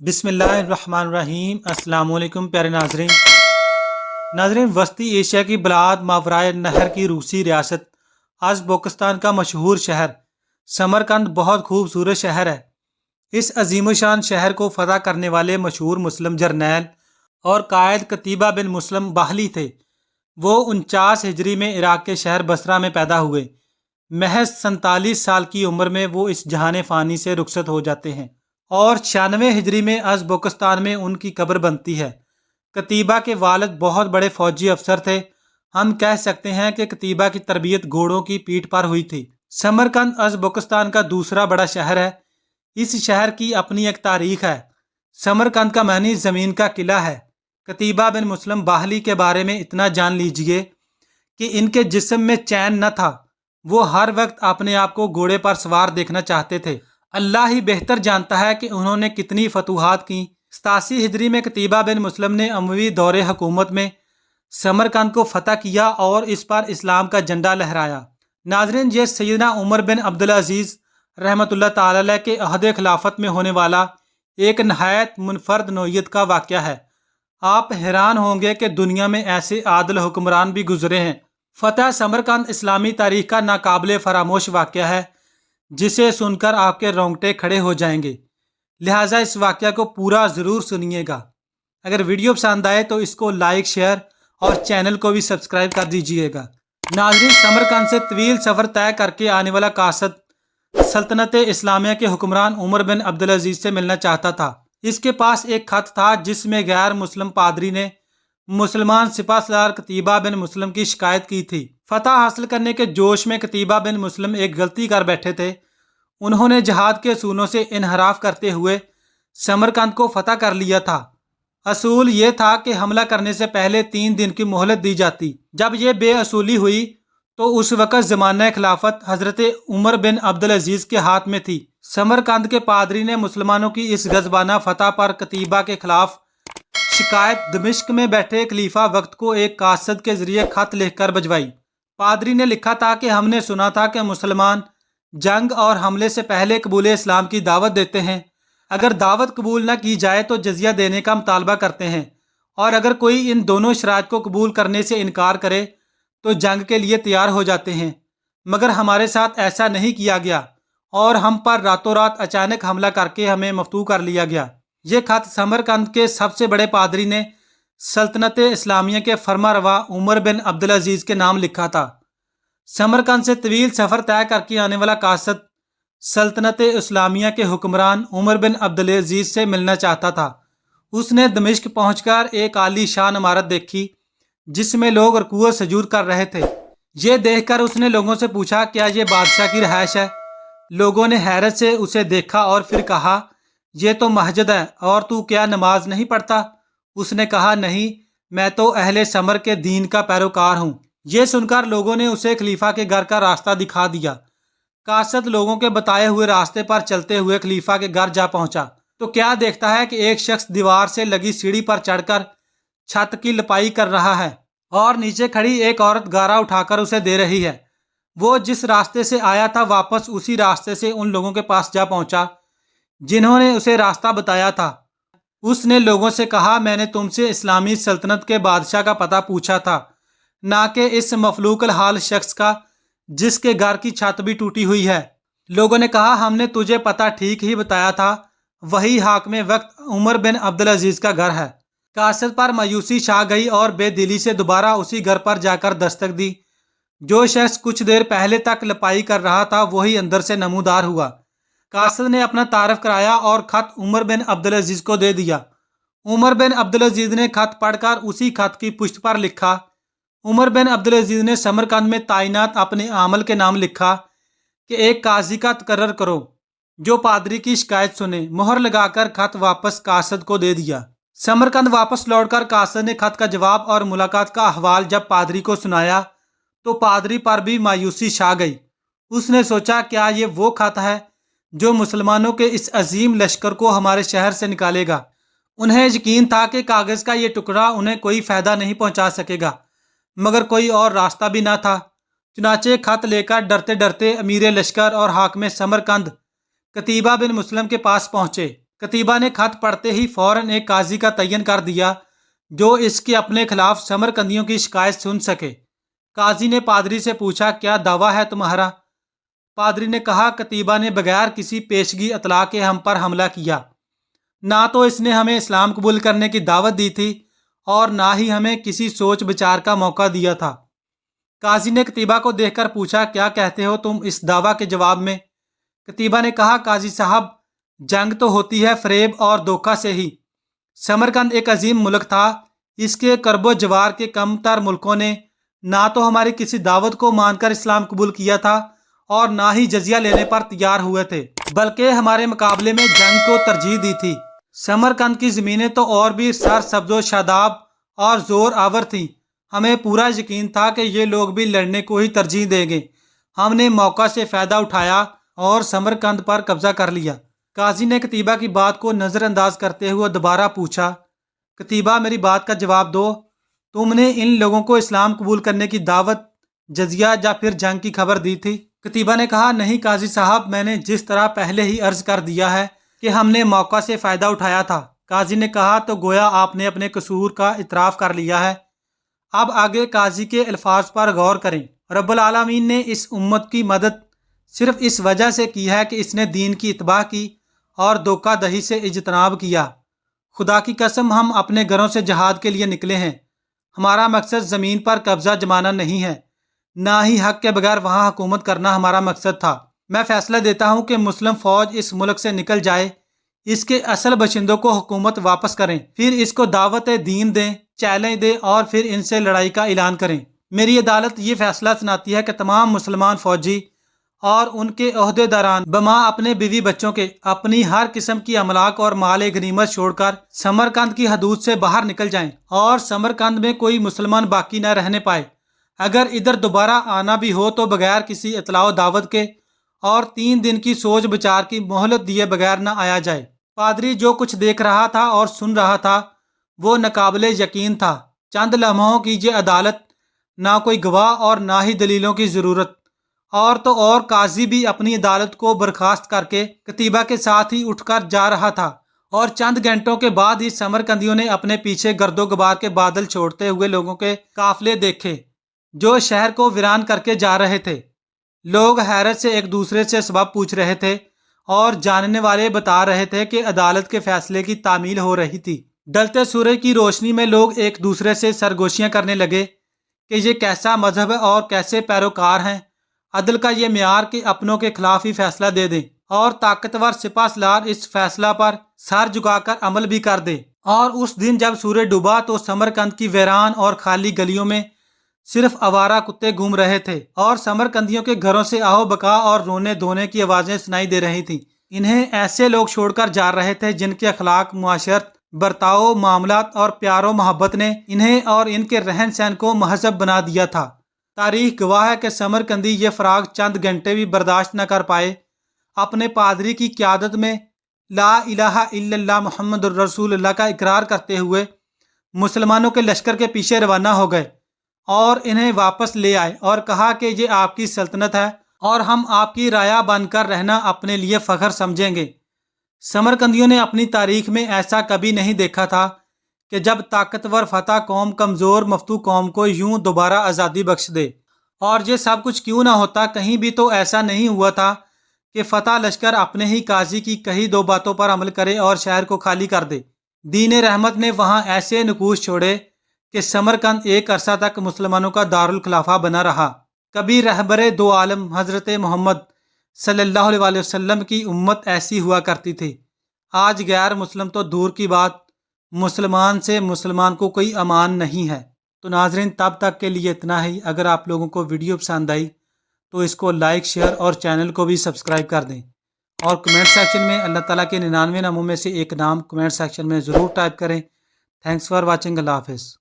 बिस्मिल्लाहिर्रहमानिर्रहीम। अस्सलाम वालेकुम प्यारे नाजरीन, वस्ती एशिया की बलाद मावराए नहर की रूसी रियासत अज़्बकिस्तान का मशहूर शहर समरकंद बहुत खूबसूरत शहर है। इस अजीमशान शहर को फतह करने वाले मशहूर मुस्लिम जर्नैल और कायद कतीबा बिन मुस्लिम बाहली थे। वो 49 हिजरी में इराक के शहर बसरा में पैदा हुए। महज 47 साल की उम्र में वो इस जहान फ़ानी से रुखसत हो जाते हैं और 96 हिजरी में अज़्बकिस्तान में उनकी कब्र बनती है। कतीबा के वालिद बहुत बड़े फौजी अफसर थे। हम कह सकते हैं कि कतीबा की तरबियत घोड़ों की पीठ पर हुई थी। समरकंद अज़्बकिस्तान का दूसरा बड़ा शहर है। इस शहर की अपनी एक तारीख है। समरकंद का मानी ज़मीन का किला है। कतीबा बिन मुस्लिम बाहली के बारे में इतना जान लीजिए कि इनके जिस्म में चैन न था। वो हर वक्त अपने आप को घोड़े पर सवार देखना चाहते थे। अल्लाह ही बेहतर जानता है कि उन्होंने कितनी फतूहात की। 87 हिजरी में कतीबा बिन मुस्लिम ने अमवी दौरे हुकूमत में समरकंद को फतह किया और इस पर इस्लाम का झंडा लहराया। नाजरीन, ये सैयदना उमर बिन अब्दुल अजीज़ रहमतुल्लाह ताला अलैह के अहद खिलाफत में होने वाला एक नहायत मुनफरद नौयत का वाक़या है। आप हैरान होंगे कि दुनिया में ऐसे आदिल हुक्मरान भी गुजरे हैं। फतह समरकंद इस्लामी तारीख का नाकाबिले फरामोश वाक़या है जिसे सुनकर आपके रोंगटे खड़े हो जाएंगे। लिहाजा इस वाक़या को पूरा ज़रूर सुनिएगा। अगर वीडियो पसंद आए तो इसको लाइक, शेयर और चैनल को भी सब्सक्राइब कर दीजिएगा। नाज़रीन, समरकंद से तवील सफ़र तय करके आने वाला कासद सल्तनत इस्लामिया के हुक्मरान उमर बिन अब्दुल अजीज़ से मिलना चाहता था। इसके पास एक खत था जिसमें गैर मुस्लिम पादरी ने मुसलमान सिपाहसालार कतीबा बिन मुस्लिम की शिकायत की थी। फतह हासिल करने के जोश में कतीबा बिन मुस्लिम एक गलती कर बैठे थे। उन्होंने जहाद के असूलों से इनहराफ करते हुए समरकंद को फतह कर लिया था। असूल ये था कि हमला करने से पहले 3 दिन की मोहलत दी जाती। जब यह बेअसूली हुई तो उस वक़्त ज़माना खिलाफत हज़रत उमर बिन अब्दुल अजीज़ के हाथ में थी। समरकंद के पादरी ने मुसलमानों की इस गजबाना फतह पर कतीबा के खिलाफ शिकायत दमिश्क में बैठे खलीफा वक्त को एक कासद के जरिए खत लिखकर भिजवाई। पादरी ने लिखा था कि हमने सुना था कि मुसलमान जंग और हमले से पहले कबूल इस्लाम की दावत देते हैं। अगर दावत कबूल न की जाए तो जजिया देने का मुतालबा करते हैं और अगर कोई इन दोनों शराइत को कबूल करने से इनकार करे तो जंग के लिए तैयार हो जाते हैं। मगर हमारे साथ ऐसा नहीं किया गया और हम पर रातों रात अचानक हमला करके हमें मफ्तू कर लिया गया। ये खत समरकंद के सबसे बड़े पादरी ने सल्तनत इस्लामिया के फरमारवा उमर बिन अब्दुल अजीज़ के नाम लिखा था। समरकंद से तवील सफ़र तय करके आने वाला कासद सल्तनत इस्लामिया के हुक्मरान उमर बिन अब्दुल अजीज़ से मिलना चाहता था। उसने दमिश्क पहुंचकर एक आली शान इमारत देखी जिसमें लोग रुकूअ सजूद कर रहे थे। ये देखकर उसने लोगों से पूछा, क्या ये बादशाह की रहायश है? लोगों ने हैरत से उसे देखा और फिर कहा, ये तो मस्जिद है और तू क्या नमाज नहीं पढ़ता? उसने कहा, नहीं, मैं तो अहले समर के दीन का पैरोकार हूँ। ये सुनकर लोगों ने उसे खलीफा के घर का रास्ता दिखा दिया। कासद लोगों के बताए हुए रास्ते पर चलते हुए खलीफा के घर जा पहुंचा तो क्या देखता है कि एक शख्स दीवार से लगी सीढ़ी पर चढ़कर छत की लपाई कर रहा है और नीचे खड़ी एक औरत गारा उठाकर उसे दे रही है। वो जिस रास्ते से आया था वापस उसी रास्ते से उन लोगों के पास जा पहुंचा जिन्होंने उसे रास्ता बताया था। उसने लोगों से कहा, मैंने तुमसे इस्लामी सल्तनत के बादशाह का पता पूछा था, ना कि इस मफलूकल हाल शख्स का जिसके घर की छत भी टूटी हुई है। लोगों ने कहा, हमने तुझे पता ठीक ही बताया था, वही हाकिम वक्त उमर बिन अब्दुल अजीज़ का घर है। कासद पर मायूसी छा गई और बेदिली से दोबारा उसी घर पर जाकर दस्तक दी। जो शख्स कुछ देर पहले तक लपाई कर रहा था वही अंदर से नमूदार हुआ। कासद ने अपना तारफ कराया और खत उमर बिन अब्दुल अजीज़ को दे दिया। उमर बिन अब्दुल अजीज़ ने खत पढ़कर उसी खत की पुष्ट पर लिखा, उमर बिन अब्दुल अजीज़ ने समरकंद में तैनात अपने आमल के नाम लिखा कि एक काजी का तकर्रर करो जो पादरी की शिकायत सुने। मोहर लगाकर खत वापस कासद को दे दिया। समरकंद वापस लौटकर कासद ने खत का जवाब और मुलाकात का अहवाल जब पादरी को सुनाया तो पादरी पर भी मायूसी छा गई। उसने सोचा, क्या ये वो खत है जो मुसलमानों के इस अजीम लश्कर को हमारे शहर से निकालेगा? उन्हें यकीन था कि कागज़ का ये टुकड़ा उन्हें कोई फ़ायदा नहीं पहुंचा सकेगा, मगर कोई और रास्ता भी ना था। चुनाचे खत लेकर डरते डरते अमीर लश्कर और हाकिम समरकंद कतीबा बिन मुस्लिम के पास पहुंचे। कतीबा ने खत पढ़ते ही फौरन एक काजी का तयन कर दिया जो इसके अपने खिलाफ समरकंदियों की शिकायत सुन सके। काजी ने पादरी से पूछा, क्या दावा है तुम्हारा? पादरी ने कहा, कतीबा ने बगैर किसी पेशगी इतला के हम पर हमला किया। ना तो इसने हमें इस्लाम कबूल करने की दावत दी थी और ना ही हमें किसी सोच विचार का मौका दिया था। काजी ने कतीबा को देखकर पूछा, क्या कहते हो तुम इस दावा के जवाब में? कतीबा ने कहा, काजी साहब, जंग तो होती है फरेब और धोखा से ही। समरकंद एक अजीम मुल्क था। इसके करबो जवार के कम तर मुल्कों ने ना तो हमारी किसी दावत को मानकर इस्लाम कबूल किया था और ना ही जजिया लेने पर तैयार हुए थे, बल्कि हमारे मुकाबले में जंग को तरजीह दी थी। समरकंद की ज़मीनें तो और भी सर सब्जो शादाब और ज़ोर आवर थीं। हमें पूरा यकीन था कि ये लोग भी लड़ने को ही तरजीह देंगे। हमने मौका से फ़ायदा उठाया और समरकंद पर कब्जा कर लिया। काजी ने कतीबा की बात को नज़रअंदाज करते हुए दोबारा पूछा, कतीबा, मेरी बात का जवाब दो। तुमने इन लोगों को इस्लाम कबूल करने की दावत, जजिया या फिर जंग की खबर दी थी? कतीबा ने कहा, नहीं काजी साहब, मैंने जिस तरह पहले ही अर्ज कर दिया है कि हमने मौका से फ़ायदा उठाया था। काजी ने कहा, तो गोया आपने अपने कसूर का इतराफ़ कर लिया है। अब आगे काजी के अल्फाज पर गौर करें। रब्बुल आलमीन ने इस उम्मत की मदद सिर्फ इस वजह से की है कि इसने दीन की इत्बा की और धोखा दही से इजतनाब किया। खुदा की कसम, हम अपने घरों से जहाद के लिए निकले हैं। हमारा मकसद ज़मीन पर कब्जा जमाना नहीं है, ना ही हक के बगैर वहाँ हुकूमत करना हमारा मकसद था। मैं फैसला देता हूँ कि मुस्लिम फ़ौज इस मुल्क से निकल जाए, इसके असल बशिंदों को हुकूमत वापस करें, फिर इसको दावत दीन दें, चैलेंज दें और फिर इनसे लड़ाई का ऐलान करें। मेरी अदालत ये फैसला सुनाती है कि तमाम मुसलमान फ़ौजी और उनके ओहदेदारान बमा अपने बीवी बच्चों के अपनी हर किस्म की अमलाक और माल गनीमत छोड़कर समरकंद की हदूद से बाहर निकल जाएं और समरकंद में कोई मुसलमान बाकी न रहने पाए। अगर इधर दोबारा आना भी हो तो बगैर किसी इतलाओ दावत के और 3 दिन की सोच विचार की मोहलत दिए बगैर न आया जाए। पादरी जो कुछ देख रहा था और सुन रहा था वो नाकाबिले यकीन था। चंद लम्हों की ये अदालत, ना कोई गवाह और ना ही दलीलों की ज़रूरत। और तो और काजी भी अपनी अदालत को बर्खास्त करके कतीबा के साथ ही उठकर जा रहा था और चंद घंटों के बाद ही समरकंदियों ने अपने पीछे गर्दो गुबार के बादल छोड़ते हुए लोगों के काफिले देखे जो शहर को वीरान करके जा रहे थे। लोग हैरत से एक दूसरे से सबब पूछ रहे थे और जानने वाले बता रहे थे कि अदालत के फैसले की तामील हो रही थी। ढलते सूरज की रोशनी में लोग एक दूसरे से सरगोशियां करने लगे कि ये कैसा मजहब है और कैसे पैरोकार हैं। अदल का ये म्यार कि अपनों के खिलाफ ही फैसला दे दें और ताकतवर सिपा सलार इस फैसला पर सर झुकाकर अमल भी कर दे। और उस दिन जब सूरज डूबा तो समरकंद की वीरान और खाली गलियों में सिर्फ आवारा कुत्ते घूम रहे थे और समरकंदियों के घरों से आओ बका और रोने धोने की आवाजें सुनाई दे रही थी। इन्हें ऐसे लोग छोड़कर जा रहे थे जिनके अखलाक, मुआशरत, बर्ताव, मामलात और प्यारो मोहब्बत ने इन्हें और इनके रहन सहन को महजब बना दिया था। तारीख गवाह है कि समरकंदी ये फराग चंद घंटे भी बर्दाश्त न कर पाए। अपने पादरी की क़यादत में ला इलाहा इल्लल्लाह मुहम्मदुर रसूलुल्लाह का इकरार करते हुए मुसलमानों के लश्कर के पीछे रवाना हो गए और इन्हें वापस ले आए और कहा कि ये आपकी सल्तनत है और हम आपकी राया बनकर रहना अपने लिए फ़ख्र समझेंगे। समरकंदियों ने अपनी तारीख में ऐसा कभी नहीं देखा था कि जब ताकतवर फतह कौम कमज़ोर मफ्तू कौम को यूं दोबारा आज़ादी बख्श दे। और ये सब कुछ क्यों ना होता, कहीं भी तो ऐसा नहीं हुआ था कि फतह लश्कर अपने ही काजी की कही 2 बातों पर अमल करे और शहर को खाली कर दे। दीन रहमत ने वहाँ ऐसे नकूश छोड़े कि समरकंद एक अरसा तक मुसलमानों का दारुल खिलाफा बना रहा। कभी रहबरे दो आलम हज़रत मोहम्मद सल्लल्लाहु अलैहि वसल्लम की उम्मत ऐसी हुआ करती थी। आज गैर मुस्लिम तो दूर की बात, मुसलमान से मुसलमान को कोई अमान नहीं है। तो नाजरीन, तब तक के लिए इतना ही। अगर आप लोगों को वीडियो पसंद आई तो इसको लाइक, शेयर और चैनल को भी सब्सक्राइब कर दें और कमेंट सेक्शन में अल्लाह ताला के 99 नामों में से एक नाम कमेंट सेक्शन में ज़रूर टाइप करें। Thanks for watching. अल्लाह हाफ़िज़।